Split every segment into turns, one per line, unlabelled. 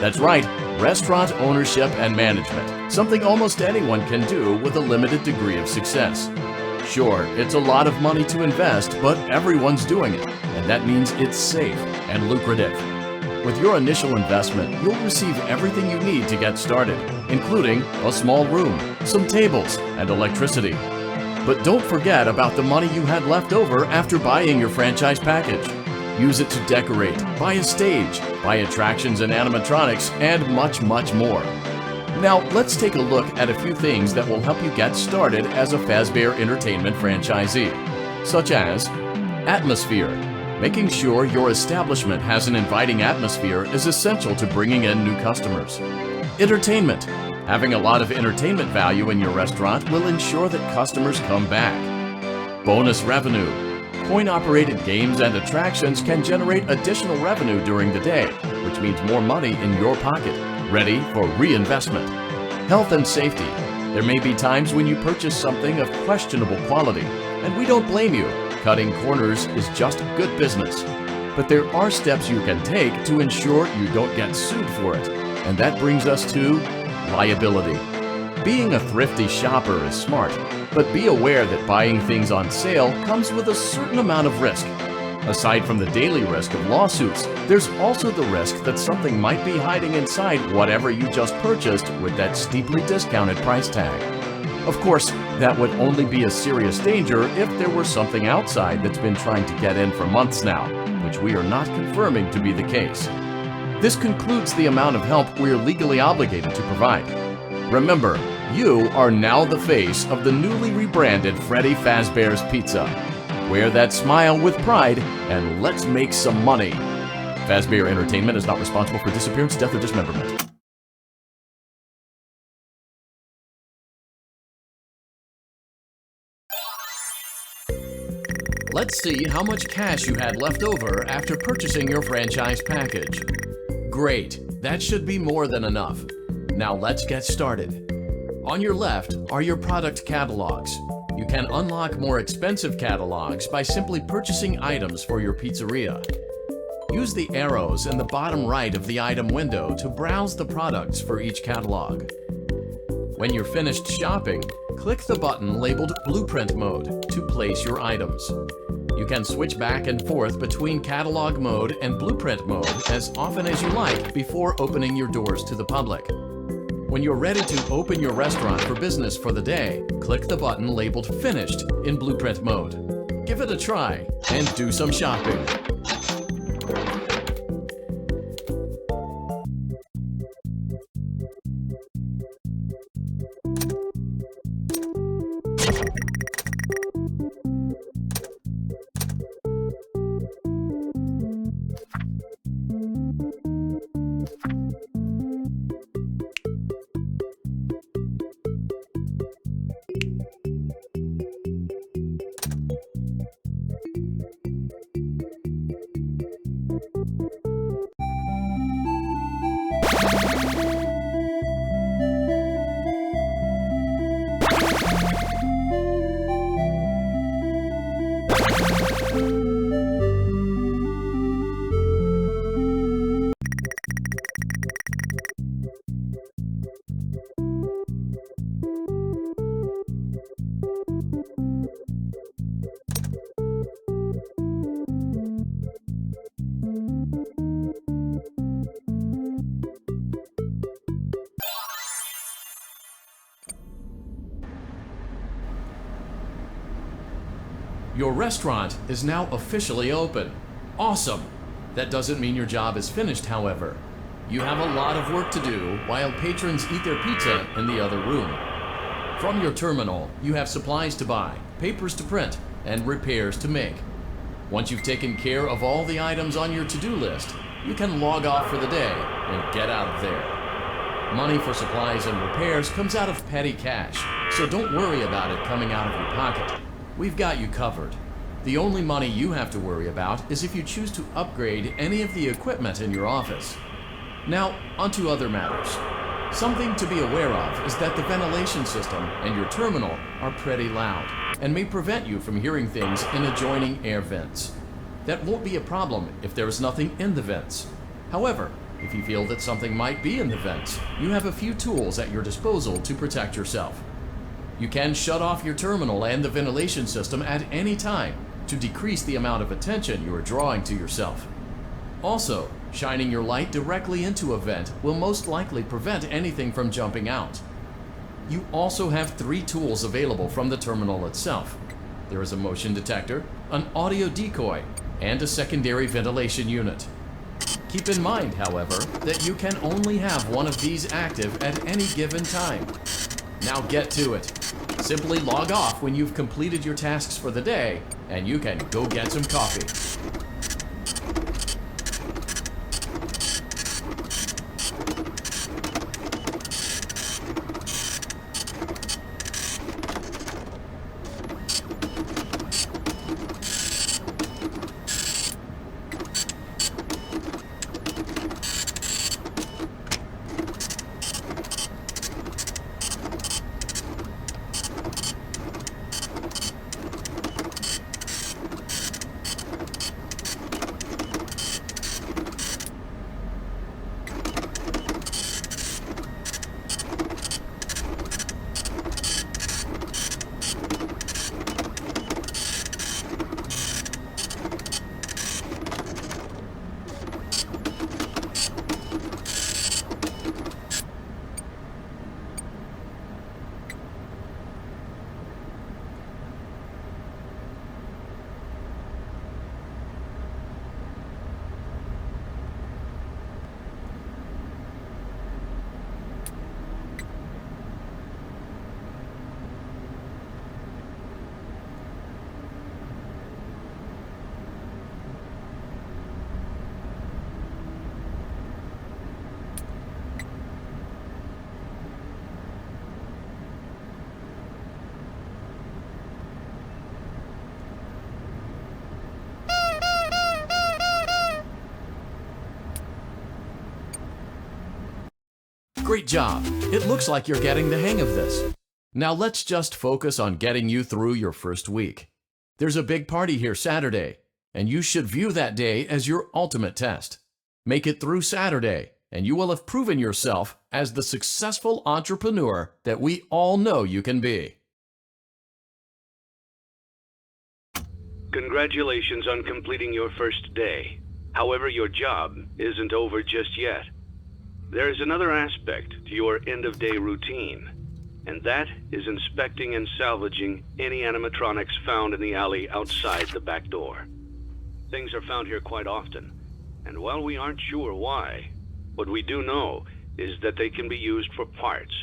That's right, restaurant ownership and management, something almost anyone can do with a limited degree of success. Sure, it's a lot of money to invest, but everyone's doing it, and that means it's safe and lucrative. With your initial investment, you'll receive everything you need to get started, including a small room, some tables, and electricity. But don't forget about the money you had left over after buying your franchise package. Use it to decorate, buy a stage, buy attractions and animatronics, and much, much more. Now, let's take a look at a few things that will help you get started as a Fazbear Entertainment franchisee, such as atmosphere. Making sure your establishment has an inviting atmosphere is essential to bringing in new customers. Entertainment. Having a lot of entertainment value in your restaurant will ensure that customers come back. Bonus revenue. Coin-operated games and attractions can generate additional revenue during the day, which means more money in your pocket, ready for reinvestment. Health and safety. There may be times when you purchase something of questionable quality, and we don't blame you. Cutting corners is just good business. But there are steps you can take to ensure you don't get sued for it. And that brings us to liability. Being a thrifty shopper is smart, but be aware that buying things on sale comes with a certain amount of risk. Aside from the daily risk of lawsuits, there's also the risk that something might be hiding inside whatever you just purchased with that steeply discounted price tag. Of course, that would only be a serious danger if there were something outside that's been trying to get in for months now, which we are not confirming to be the case. This concludes the amount of help we're legally obligated to provide. Remember, you are now the face of the newly rebranded Freddy Fazbear's Pizza. Wear that smile with pride and let's make some money. Fazbear Entertainment is not responsible for disappearance, death, or dismemberment. Let's see how much cash you had left over after purchasing your franchise package. Great, that should be more than enough. Now let's get started. On your left are your product catalogs. You can unlock more expensive catalogs by simply purchasing items for your pizzeria. Use the arrows in the bottom right of the item window to browse the products for each catalog. When you're finished shopping, click the button labeled Blueprint Mode to place your items. You can switch back and forth between Catalog Mode and Blueprint Mode as often as you like before opening your doors to the public. When you're ready to open your restaurant for business for the day, click the button labeled Finished in Blueprint Mode. Give it a try and do some shopping. Your restaurant is now officially open. Awesome! That doesn't mean your job is finished, however. You have a lot of work to do while patrons eat their pizza in the other room. From your terminal, you have supplies to buy, papers to print, and repairs to make. Once you've taken care of all the items on your to-do list, you can log off for the day and get out of there. Money for supplies and repairs comes out of petty cash, so don't worry about it coming out of your pocket. We've got you covered. The only money you have to worry about is if you choose to upgrade any of the equipment in your office. Now, onto other matters. Something to be aware of is that the ventilation system and your terminal are pretty loud and may prevent you from hearing things in adjoining air vents. That won't be a problem if there is nothing in the vents. However, If you feel that something might be in the vents, you have a few tools at your disposal to protect yourself. You can shut off your terminal and the ventilation system at any time to decrease the amount of attention you are drawing to yourself. Also, shining your light directly into a vent will most likely prevent anything from jumping out. You also have 3 tools available from the terminal itself. There is a motion detector, an audio decoy, and a secondary ventilation unit. Keep in mind, however, that you can only have one of these active at any given time. Now get to it. Simply log off when you've completed your tasks for the day, and you can go get some coffee. Great job! It looks like you're getting the hang of this. Now let's just focus on getting you through your first week. There's a big party here Saturday, and you should view that day as your ultimate test. Make it through Saturday, and you will have proven yourself as the successful entrepreneur that we all know you can be.
Congratulations on completing your first day. However, your job isn't over just yet. There is another aspect to your end-of-day routine, and that is inspecting and salvaging any animatronics found in the alley outside the back door. Things are found here quite often, and while we aren't sure why, what we do know is that they can be used for parts,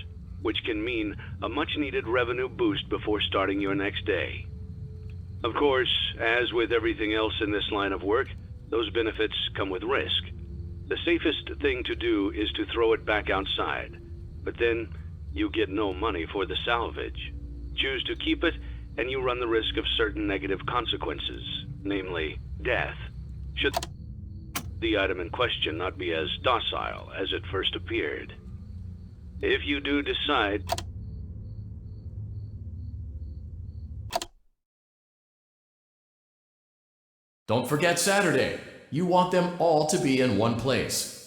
which can mean a much-needed revenue boost before starting your next day. Of course, as with everything else in this line of work, those benefits come with risk. The safest thing to do is to throw it back outside, but then you get no money for the salvage. Choose to keep it, and you run the risk of certain negative consequences, namely death, should the item in question not be as docile as it first appeared. If you do decide
Don't forget Saturday. You want them all to be in one place.